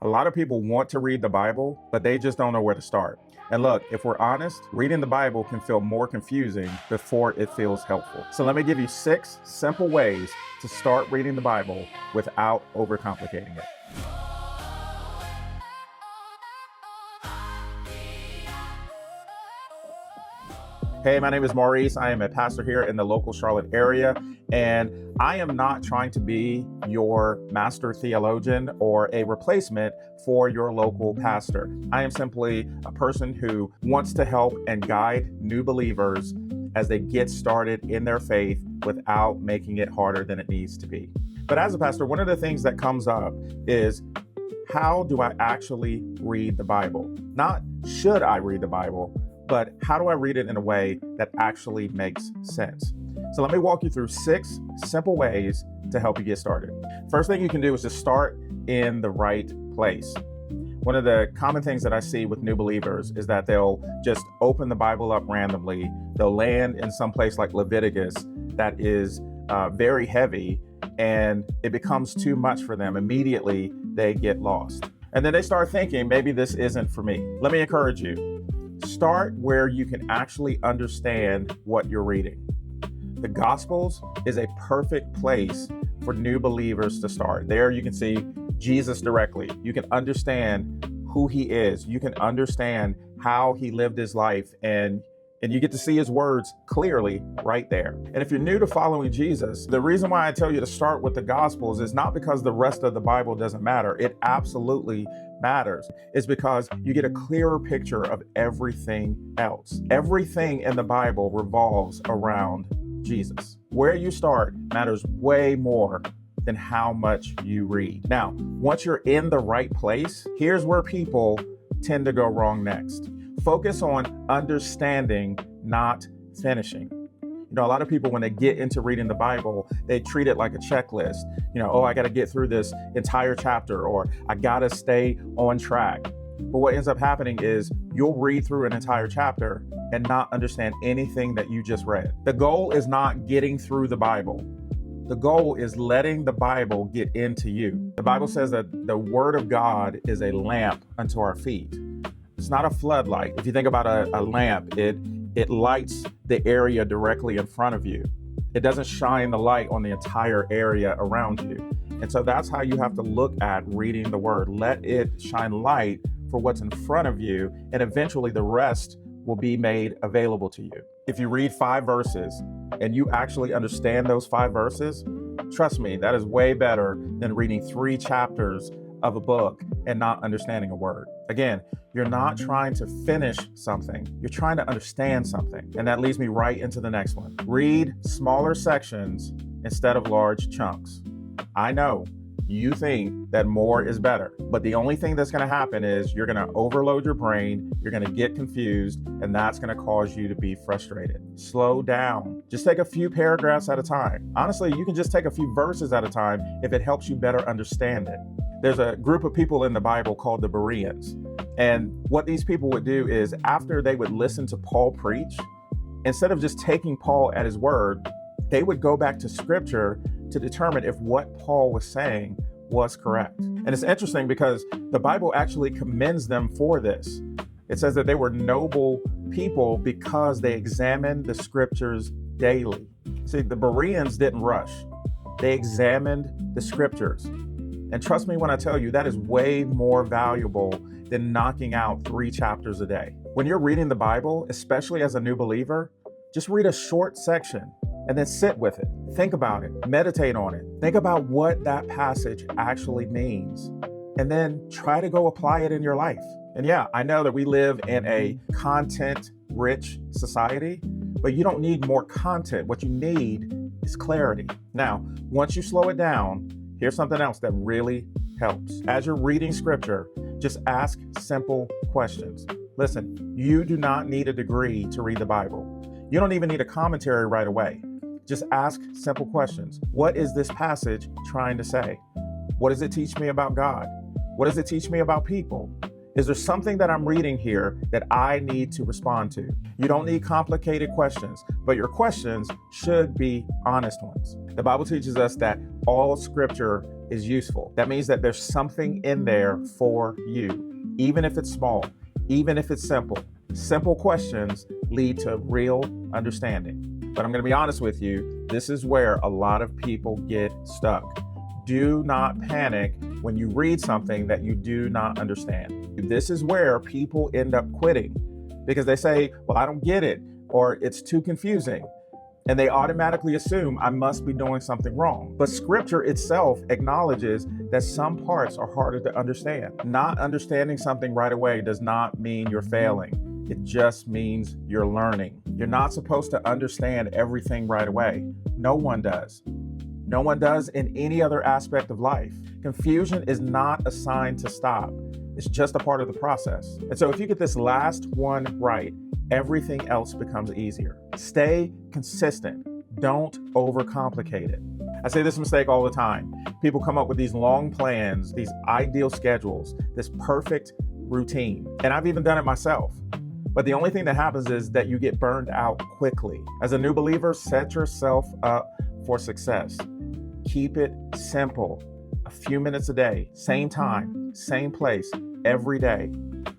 A lot of people want to read the Bible, but they just don't know where to start. And look, if we're honest, reading the Bible can feel more confusing before it feels helpful. So let me give you 6 simple ways to start reading the Bible without overcomplicating it. Hey, my name is Maurice. I am a pastor here in the local Charlotte area, and I am not trying to be your master theologian or a replacement for your local pastor. I am simply a person who wants to help and guide new believers as they get started in their faith without making it harder than it needs to be. But as a pastor, one of the things that comes up is, how do I actually read the Bible? Not should I read the Bible, but how do I read it in a way that actually makes sense? So let me walk you through 6 simple ways to help you get started. First thing you can do is just start in the right place. One of the common things that I see with new believers is that they'll just open the Bible up randomly. They'll land in some place like Leviticus that is very heavy, and it becomes too much for them. Immediately, they get lost. And then they start thinking, maybe this isn't for me. Let me encourage you. Start where you can actually understand what you're reading. The Gospels is a perfect place for new believers to start. There you can see Jesus directly. You can understand who he is. You can understand how he lived his life, and you get to see his words clearly right there. And if you're new to following Jesus, the reason why I tell you to start with the Gospels is not because the rest of the Bible doesn't matter. It absolutely matters. It's because you get a clearer picture of everything else. Everything in the Bible revolves around Jesus. Where you start matters way more than how much you read. Now, once you're in the right place, here's where people tend to go wrong next. Focus on understanding, not finishing. You know, a lot of people, when they get into reading the Bible, they treat it like a checklist. You know, I got to get through this entire chapter, or I got to stay on track. But what ends up happening is you'll read through an entire chapter and not understand anything that you just read. The goal is not getting through the Bible. The goal is letting the Bible get into you. The Bible says that the Word of God is a lamp unto our feet. It's not a floodlight. If you think about a lamp, it lights the area directly in front of you. It doesn't shine the light on the entire area around you. And so that's how you have to look at reading the Word. Let it shine light for what's in front of you, and eventually the rest will be made available to you. If you read 5 verses and you actually understand those 5 verses, trust me, that is way better than reading 3 chapters of a book and not understanding a word. Again, you're not trying to finish something, you're trying to understand something. And that leads me right into the next one. Read smaller sections instead of large chunks. I know you think that more is better, but the only thing that's going to happen is you're going to overload your brain, you're going to get confused, and that's going to cause you to be frustrated. Slow down. Just take a few paragraphs at a time. Honestly, you can just take a few verses at a time if it helps you better understand it. There's a group of people in the Bible called the Bereans. And what these people would do is, after they would listen to Paul preach, instead of just taking Paul at his word, they would go back to scripture to determine if what Paul was saying was correct. And it's interesting because the Bible actually commends them for this. It says that they were noble people because they examined the scriptures daily. See, the Bereans didn't rush. They examined the scriptures. And trust me when I tell you, that is way more valuable than knocking out 3 chapters a day. When you're reading the Bible, especially as a new believer, just read a short section and then sit with it. Think about it. Meditate on it. Think about what that passage actually means. And then try to go apply it in your life. And yeah, I know that we live in a content-rich society, but you don't need more content. What you need is clarity. Now, once you slow it down, here's something else that really helps. As you're reading scripture, just ask simple questions. Listen, you do not need a degree to read the Bible. You don't even need a commentary right away. Just ask simple questions. What is this passage trying to say? What does it teach me about God? What does it teach me about people? Is there something that I'm reading here that I need to respond to? You don't need complicated questions, but your questions should be honest ones. The Bible teaches us that all scripture is useful. That means that there's something in there for you, even if it's small, even if it's simple. Simple questions lead to real understanding. But I'm going to be honest with you, this is where a lot of people get stuck. Do not panic when you read something that you do not understand. This is where people end up quitting because they say, well, I don't get it, or it's too confusing. And they automatically assume I must be doing something wrong. But scripture itself acknowledges that some parts are harder to understand. Not understanding something right away does not mean you're failing. It just means you're learning. You're not supposed to understand everything right away. No one does. No one does in any other aspect of life. Confusion is not a sign to stop. It's just a part of the process. And so if you get this last one right, everything else becomes easier. Stay consistent. Don't overcomplicate it. I say this mistake all the time. People come up with these long plans, these ideal schedules, this perfect routine. And I've even done it myself. But the only thing that happens is that you get burned out quickly. As a new believer, set yourself up for success. Keep it simple. A few minutes a day, same time, same place, every day.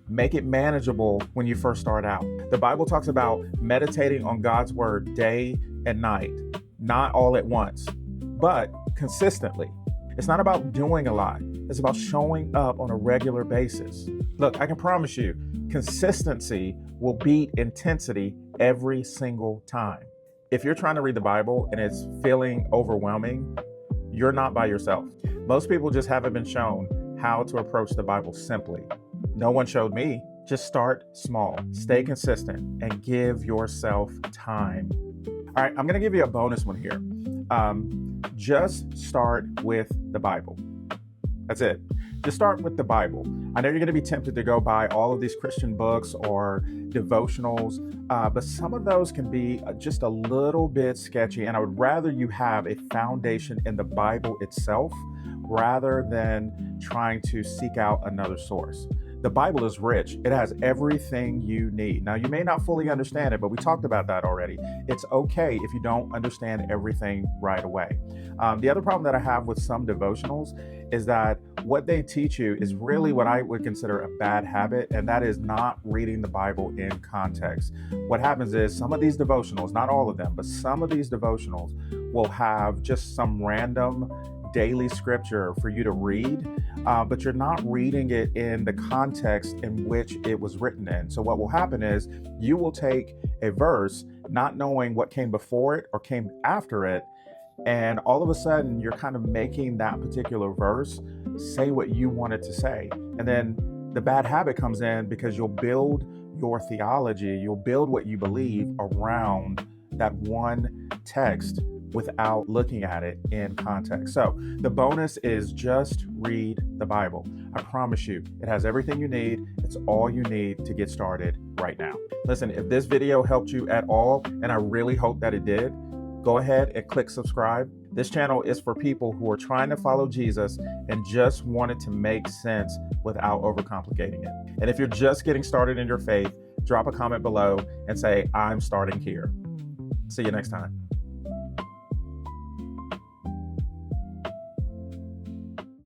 Make it manageable when you first start out. The Bible talks about meditating on God's word day and night, not all at once, but consistently. It's not about doing a lot. It's about showing up on a regular basis. Look, I can promise you, consistency will beat intensity every single time. If you're trying to read the Bible and it's feeling overwhelming, you're not by yourself. Most people just haven't been shown how to approach the Bible simply. No one showed me. Just start small, stay consistent, and give yourself time. All right, I'm going to give you a bonus one here. Just start with the Bible. That's it. Just start with the Bible. I know you're going to be tempted to go buy all of these Christian books or devotionals, but some of those can be just a little bit sketchy, and I would rather you have a foundation in the Bible itself rather than trying to seek out another source. The Bible is rich. It has everything you need. Now, you may not fully understand it, but we talked about that already. It's okay if you don't understand everything right away. The other problem that I have with some devotionals is that what they teach you is really what I would consider a bad habit, and that is not reading the Bible in context. What happens is some of these devotionals, not all of them, but some of these devotionals will have just some random daily scripture for you to read, but you're not reading it in the context in which it was written in. So what will happen is you will take a verse not knowing what came before it or came after it, and all of a sudden you're kind of making that particular verse say what you want it to say. And then the bad habit comes in because you'll build your theology, you'll build what you believe around that one text without looking at it in context. So the bonus is just read the Bible. I promise you, it has everything you need. It's all you need to get started right now. Listen, if this video helped you at all, and I really hope that it did, go ahead and click subscribe. This channel is for people who are trying to follow Jesus and just want it to make sense without overcomplicating it. And if you're just getting started in your faith, drop a comment below and say, I'm starting here. See you next time.